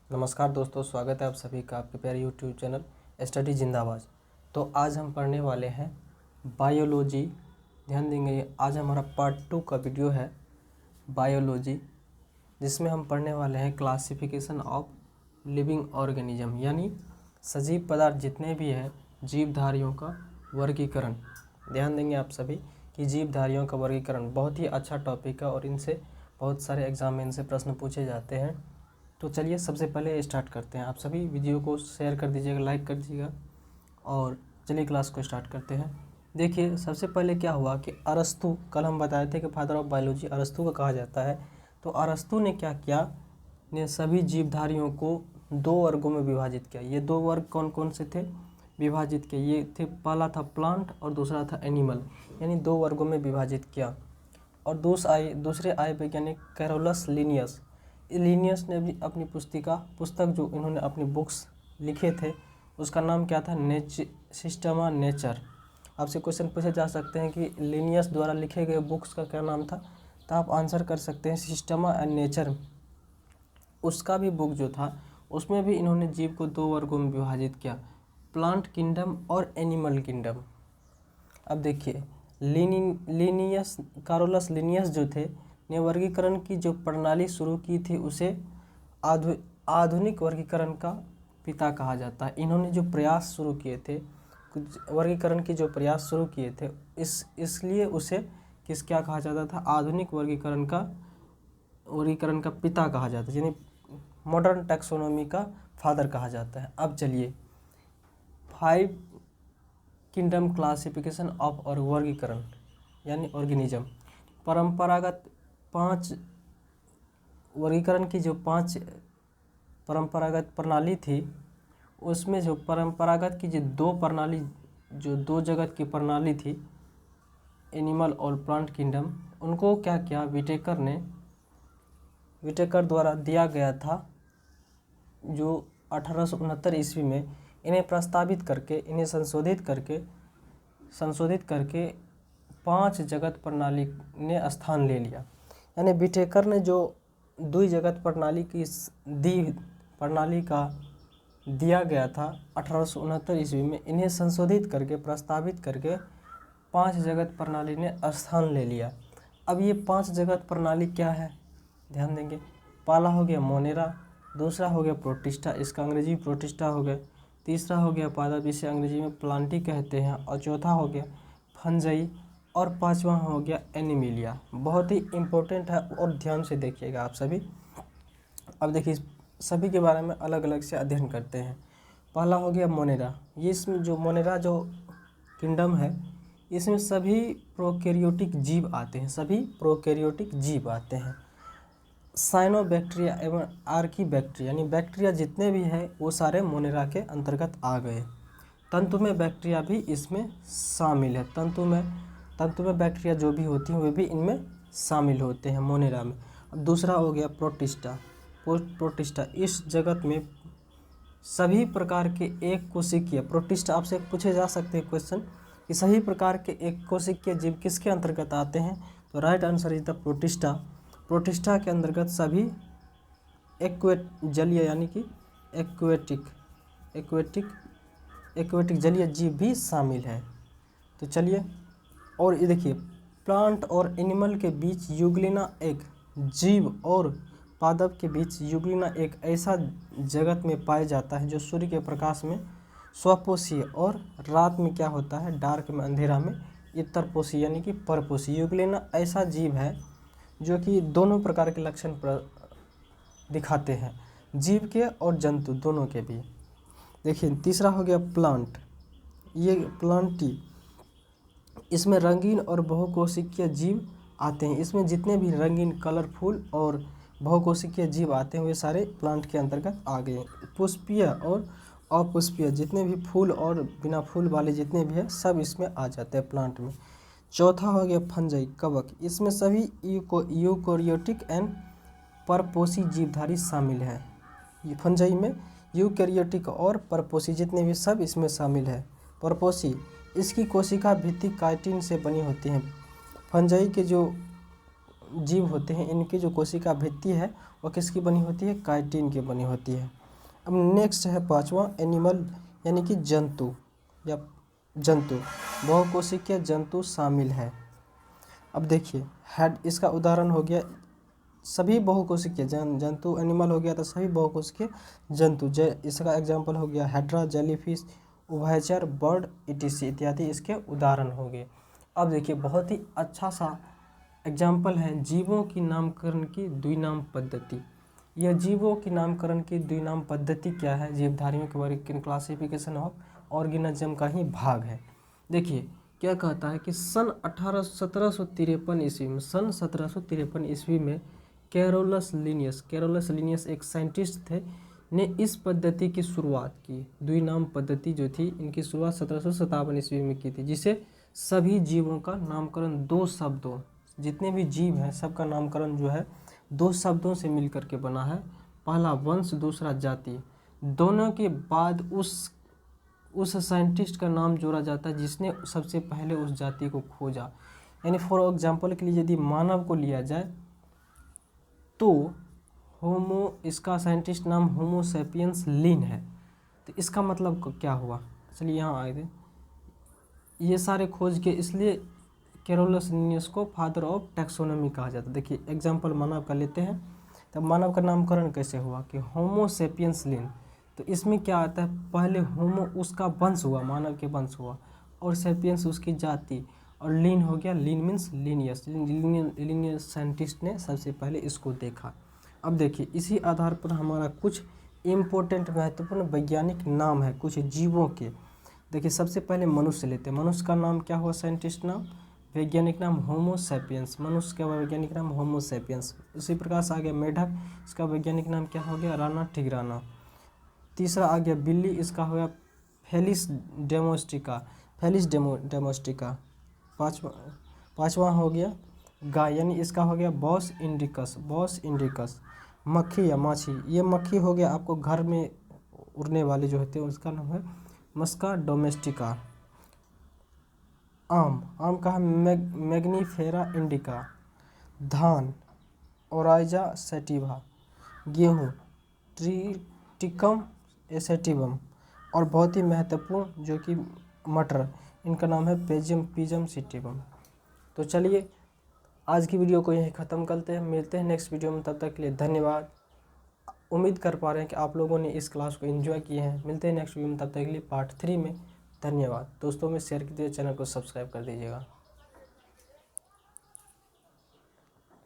नमस्कार दोस्तों, स्वागत है आप सभी का आपके प्यारे यूट्यूब चैनल स्टडी जिंदाबाद। तो आज हम पढ़ने वाले हैं बायोलॉजी। ध्यान देंगे, आज हमारा पार्ट 2 का वीडियो है बायोलॉजी, जिसमें हम पढ़ने वाले हैं क्लासिफिकेशन ऑफ लिविंग ऑर्गेनिज्म, यानी सजीव पदार्थ जितने भी हैं जीवधारियों का वर्गीकरण। ध्यान देंगे आप सभी कि जीवधारियों का वर्गीकरण बहुत ही अच्छा टॉपिक है और इनसे बहुत सारे एग्जाम में इनसे प्रश्न पूछे जाते हैं। तो चलिए सबसे पहले स्टार्ट करते हैं। आप सभी वीडियो को शेयर कर दीजिएगा, लाइक कर दीजिएगा और चलिए क्लास को स्टार्ट करते हैं। देखिए, सबसे पहले क्या हुआ कि अरस्तु, कल हम बताए थे कि फादर ऑफ बायोलॉजी अरस्तु को कहा जाता है। तो अरस्तु ने क्या किया, ने सभी जीवधारियों को दो वर्गों में विभाजित किया। ये दो वर्ग कौन कौन से थे विभाजित किए, ये थे, पहला था प्लांट और दूसरा था एनिमल, यानी दो वर्गों में विभाजित किया। और दूसरे आए वैज्ञानिक कैरोलस लिनियस ने भी अपनी पुस्तक जो इन्होंने अपनी बुक्स लिखे थे उसका नाम क्या था, सिस्टमा नेचर। आपसे क्वेश्चन पूछे जा सकते हैं कि लिनियस द्वारा लिखे गए बुक्स का क्या नाम था, तो आप आंसर कर सकते हैं सिस्टमा एंड नेचर। उसका भी बुक जो था उसमें भी इन्होंने जीव को दो वर्गों में विभाजित किया, प्लांट किंगडम और एनिमल किंगडम। अब देखिए, कैरोलस लिनियस जो थे ने वर्गीकरण की जो प्रणाली शुरू की थी उसे आधुनिक वर्गीकरण का पिता कहा जाता है। इन्होंने जो प्रयास शुरू किए थे, वर्गीकरण के जो प्रयास शुरू किए थे, इसलिए उसे क्या कहा जाता था, आधुनिक वर्गीकरण का पिता कहा जाता है, यानी मॉडर्न टैक्सोनॉमी का फादर कहा जाता है। अब चलिए 5 किंगडम क्लासिफिकेशन ऑफ और वर्गीकरण यानी ऑर्गेनिज्म। परंपरागत 5 वर्गीकरण की जो 5 परंपरागत प्रणाली थी, उसमें जो परंपरागत की जो दो जगत की प्रणाली थी, एनिमल और प्लांट किंगडम, उनको क्या किया, विटेकर द्वारा दिया गया था, जो 1869 ईस्वी में इन्हें प्रस्तावित करके, इन्हें संशोधित करके 5 जगत प्रणाली ने स्थान ले लिया। यानी विटेकर ने जो द्वि जगत प्रणाली का दिया गया था 1869 ईस्वी में, इन्हें संशोधित करके, प्रस्तावित करके 5 जगत प्रणाली ने स्थान ले लिया। अब ये 5 जगत प्रणाली क्या है, ध्यान देंगे। पहला हो गया मोनेरा, दूसरा हो गया प्रोटिस्टा, इसका अंग्रेजी प्रोटिस्टा हो गया, तीसरा हो गया पादप, जिसे अंग्रेजी में प्लांटी कहते हैं, और चौथा हो गया फंजई, और पांचवा हो गया एनिमिलिया। बहुत ही इम्पोर्टेंट है और ध्यान से देखिएगा आप सभी। अब देखिए, सभी के बारे में अलग अलग से अध्ययन करते हैं। पहला हो गया मोनेरा। ये इसमें जो मोनेरा जो किंगडम है, इसमें सभी प्रोकैरियोटिक जीव आते हैं, साइनोबैक्टीरिया एवं आर्कीबैक्टीरिया, यानी बैक्टीरिया जितने भी हैं वो सारे मोनेरा के अंतर्गत आ गए। तंतुमय बैक्टीरिया भी इसमें शामिल है, तंतुमय बैक्टीरिया जो भी होती हैं वे भी इनमें शामिल होते हैं मोनेरा में। अब दूसरा हो गया प्रोटिस्टा। इस जगत में सभी प्रकार के एक कोशिकीय प्रोटिस्टा, आपसे पूछे जा सकते हैं क्वेश्चन कि सभी प्रकार के एक कोशिकीय जीव किसके अंतर्गत आते हैं, तो right answer is the protista. Protista के अंतर्गत सभी जलीय यानी कि एक्वेटिक जलीय जीव भी शामिल है। तो चलिए, और ये देखिए, प्लांट और एनिमल के बीच यूग्लिना, एक जीव और पादप के बीच यूग्लिना एक ऐसा जगत में पाया जाता है जो सूर्य के प्रकाश में स्वपोषी और रात में क्या होता है, डार्क में, अंधेरा में इतरपोषी यानी कि परपोषी। यूग्लिना ऐसा जीव है जो कि दोनों प्रकार के लक्षण दिखाते हैं, जीव के और जंतु दोनों के भी। देखिए, तीसरा हो गया प्लांट। ये प्लांटी, इसमें रंगीन और बहुकोशिकीय जीव आते हैं। इसमें जितने भी रंगीन, कलरफुल और बहुकोशिकीय जीव आते हैं वे सारे प्लांट के अंतर्गत आ गए। पुष्पीय और अपुष्पीय जितने भी फूल और बिना फूल वाले जितने भी हैं सब इसमें आ जाते हैं प्लांट में। चौथा हो गया फंजई, कवक। इसमें सभी यूकोरियोटिक एंड परपोषी जीवधारी शामिल है। ये फंजई में यूकैरियोटिक और परपोषी जितने भी सब इसमें शामिल है। परपोषी, इसकी कोशिका भित्ति काइटिन से बनी होती हैं। फंजई के जो जीव होते हैं, इनकी जो कोशिका भित्ति है वो किसकी बनी होती है? काइटिन की बनी होती है। अब नेक्स्ट है पांचवा, एनिमल यानी कि जंतु या जंतु, बहुकोशिकीय जंतु शामिल है। अब देखिए हेड, इसका उदाहरण हो गया सभी बहुकोशिकीय जंतु, एनिमल हो गया तो सभी बहुकोशिकीय जंतु। इसका एग्जाम्पल हो गया हेड्रा, जेलीफिश, उभयचर, बर्ड, इटीसी इत्यादि इसके उदाहरण हो गए। अब देखिए बहुत ही अच्छा सा एग्जाम्पल है जीवों की नामकरण की द्विनाम पद्धति। यह जीवों की नामकरण की द्विनाम पद्धति क्या है? जीवधारियों के वर्गीकरण, क्लासिफिकेशन ऑफ ऑर्गेनिज्म का ही भाग है। देखिए क्या कहता है कि सन 1753 ईस्वी में, सन 1753 ईस्वी में कैरोलस लिनियस एक साइंटिस्ट थे, ने इस पद्धति की शुरुआत की। द्विनाम पद्धति जो थी इनकी शुरुआत 1757 ईस्वी में की थी, जिसे सभी जीवों का नामकरण दो शब्दों, जितने भी जीव हैं सबका नामकरण जो है दो शब्दों से मिलकर के बना है। पहला वंश, दूसरा जाति। दोनों के बाद उस साइंटिस्ट का नाम जोड़ा जाता है जिसने सबसे पहले उस जाति को खोजा। यानी फॉर एग्जांपल के लिए यदि मानव को लिया जाए तो इसका साइंटिस्ट नाम होमो सैपियंस लिन है। तो इसका मतलब क्या हुआ? चलिए यहाँ आए थे, ये सारे खोज के, इसलिए कैरोलस लिनियस को फादर ऑफ टैक्सोनॉमी कहा जाता है। देखिए एग्जांपल मानव का लेते हैं, तब मानव का नामकरण कैसे हुआ कि होमो सैपियंस लिन। तो इसमें क्या आता है, पहले होमो उसका वंश हुआ, मानव के वंश हुआ, और सैपियंस उसकी जाति, और लिन हो गया, लिन मीन्स लीनियस साइंटिस्ट ने सबसे पहले इसको देखा। अब देखिए इसी आधार पर हमारा कुछ इम्पोर्टेंट महत्वपूर्ण वैज्ञानिक नाम है कुछ जीवों के। देखिए सबसे पहले मनुष्य लेते हैं। मनुष्य का नाम क्या हुआ? साइंटिस्ट नाम, वैज्ञानिक नाम होमो सैपियंस। मनुष्य का वैज्ञानिक नाम होमो सैपियंस। उसी प्रकार से आ गया मेढक, इसका वैज्ञानिक नाम क्या हो गया? राना टिग्राना। तीसरा आ गया बिल्ली, इसका हो गया फेलिस डेमोस्टिका। पाँचवा हो गया गाय, यानी इसका हो गया बॉस इंडिकस। मक्खी या माछी, ये मक्खी हो गया आपको घर में उड़ने वाले जो होते हैं, उसका नाम है मस्का डोमेस्टिका। आम का है मैग्नीफेरा इंडिका। धान ओराइजा सैटिवा। गेहूँ ट्रिटिकम एसेटिवम। और बहुत ही महत्वपूर्ण जो कि मटर, इनका नाम है पिजम सिटिवम। तो चलिए आज की वीडियो को यहीं ख़त्म करते हैं, मिलते हैं नेक्स्ट वीडियो में। तब तक के लिए धन्यवाद। उम्मीद कर पा रहे हैं कि आप लोगों ने इस क्लास को एंजॉय किए हैं। मिलते हैं नेक्स्ट वीडियो में, तब तक के लिए पार्ट 3 में। धन्यवाद। दोस्तों में शेयर कीजिए, चैनल को सब्सक्राइब कर दीजिएगा।